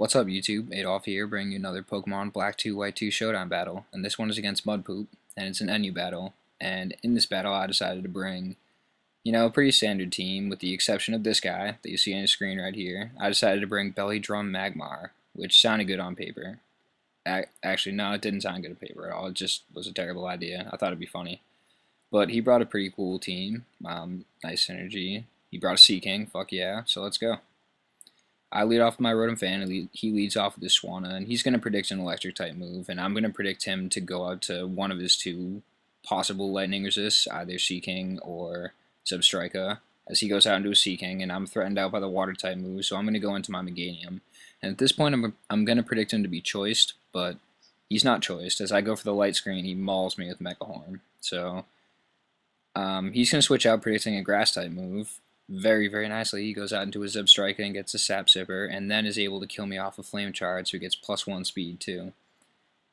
What's up YouTube, Adolf here, bringing you another Pokemon Black 2 White 2 Showdown battle, and this one is against Mudpoop, and it's an NU battle, and in this battle I decided to bring, a pretty standard team, with the exception of this guy that you see on your screen right here. I decided to bring Belly Drum Magmar, which sounded good on paper. Actually, no, it didn't sound good on paper at all, it just was a terrible idea. I thought it'd be funny. But he brought a pretty cool team, nice synergy. He brought a Sea King, fuck yeah, so let's go. I lead off with my Rotom Fan, he leads off with his Swanna, and he's going to predict an electric type move, and I'm going to predict him to go out to one of his two possible lightning resists, either Seaking or Substrika, as he goes out into a Seaking, and I'm threatened out by the water type move, so I'm going to go into my Meganium. And at this point, I'm going to predict him to be choiced, but he's not choiced. As I go for the light screen, he mauls me with Mega Horn. So he's going to switch out predicting a grass type move. Very, very nicely. He goes out into his Zebstrika and gets a Sap Sipper, and then is able to kill me off a Flame Charge, so he gets +1 speed too.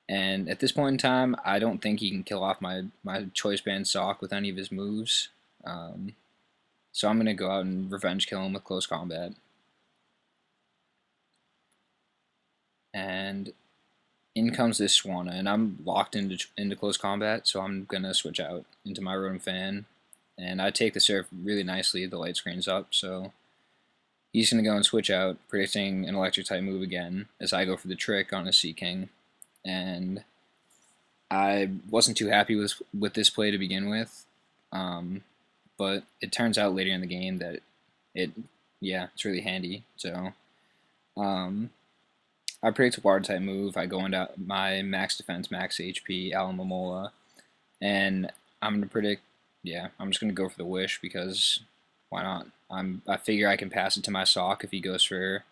And at this point in time, I don't think he can kill off my Choice Band Sock with any of his moves. So I'm going to go out and revenge kill him with Close Combat. And in comes this Swanna, and I'm locked into Close Combat, so I'm going to switch out into my Rotom Fan. And I take the surf really nicely, the light screen's up, so he's going to go and switch out, predicting an electric type move again, as I go for the trick on a Seaking. And I wasn't too happy with this play to begin with, but it turns out later in the game that it's really handy. So I predict a water type move, I go into my max defense, max HP, Alomomola, and I'm going to predict, I'm just going to go for the Wish because why not? I figure I can pass it to my Sock if he goes for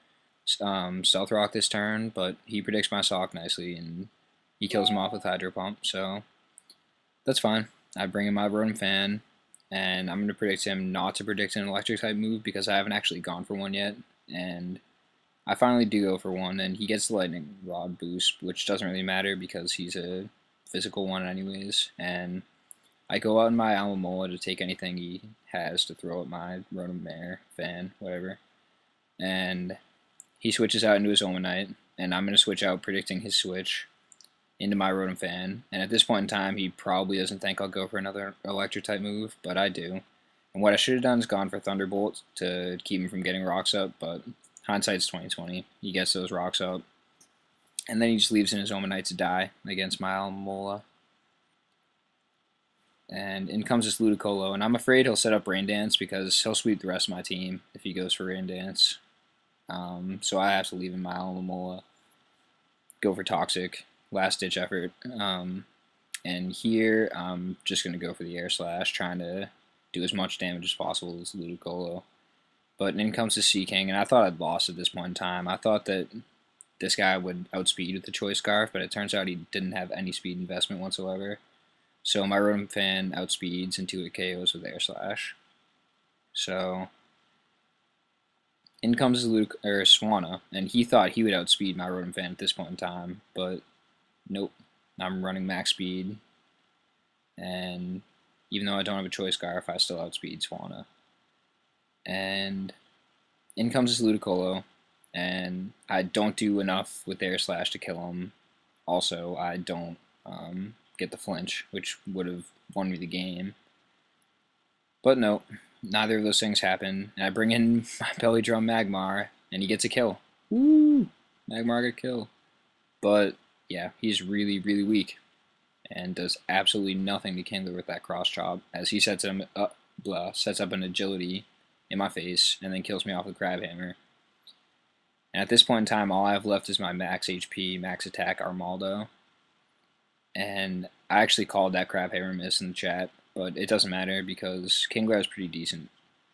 Stealth Rock this turn, but he predicts my Sock nicely and he kills him off with Hydro Pump, so that's fine. I bring in my Rotom Fan, and I'm going to predict him not to predict an electric type move because I haven't actually gone for one yet, and I finally do go for one, and he gets the Lightning Rod boost, which doesn't really matter because he's a physical one anyways, and I go out in my Alomomola to take anything he has to throw at my Rotom Fan, whatever. And he switches out into his Omanite, and I'm going to switch out predicting his switch into my Rotom Fan. And at this point in time, he probably doesn't think I'll go for another electric type move, but I do. And what I should have done is gone for Thunderbolt to keep him from getting rocks up, but hindsight's 20/20. He gets those rocks up. And then he just leaves in his Omanite to die against my Alomomola. And in comes this Ludicolo, and I'm afraid he'll set up Rain Dance because he'll sweep the rest of my team if he goes for Rain Dance. So I have to leave in my Alomomola, go for Toxic, last ditch effort. And here I'm just going to go for the Air Slash, trying to do as much damage as possible as Ludicolo. But in comes the Seaking, and I thought I'd lost at this point in time. I thought that this guy would outspeed with the Choice Scarf, but it turns out he didn't have any speed investment whatsoever. So my Rotom Fan outspeeds into a KOs with Air Slash. So in comes Swanna, and he thought he would outspeed my Rotom Fan at this point in time, but nope. I'm running max speed, and even though I don't have a Choice Scarf, I still outspeed Swanna. And in comes this Ludicolo, and I don't do enough with Air Slash to kill him. Also, I don't get the flinch, which would have won me the game. But no, neither of those things happen, and I bring in my Belly Drum Magmar, and he gets a kill. Woo! Magmar got a kill. But yeah, he's really, really weak, and does absolutely nothing to Kingler with that Cross Chop, as he sets up an agility in my face, and then kills me off with Crab Hammer. And at this point in time, all I have left is my max HP, max attack Armaldo. And I actually called that Crab Hammer miss in the chat, but it doesn't matter because Kingler has pretty decent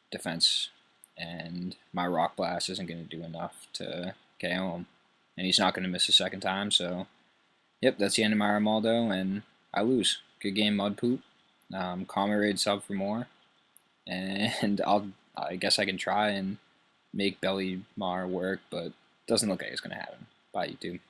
defense, and my Rock Blast isn't going to do enough to KO him. And he's not going to miss a second time, so yep, that's the end of my Armaldo, and I lose. Good game, Mudpoop. Comment, rate, sub for more, and I guess I can try and make Belly Mar work, but doesn't look like it's going to happen. Bye, YouTube.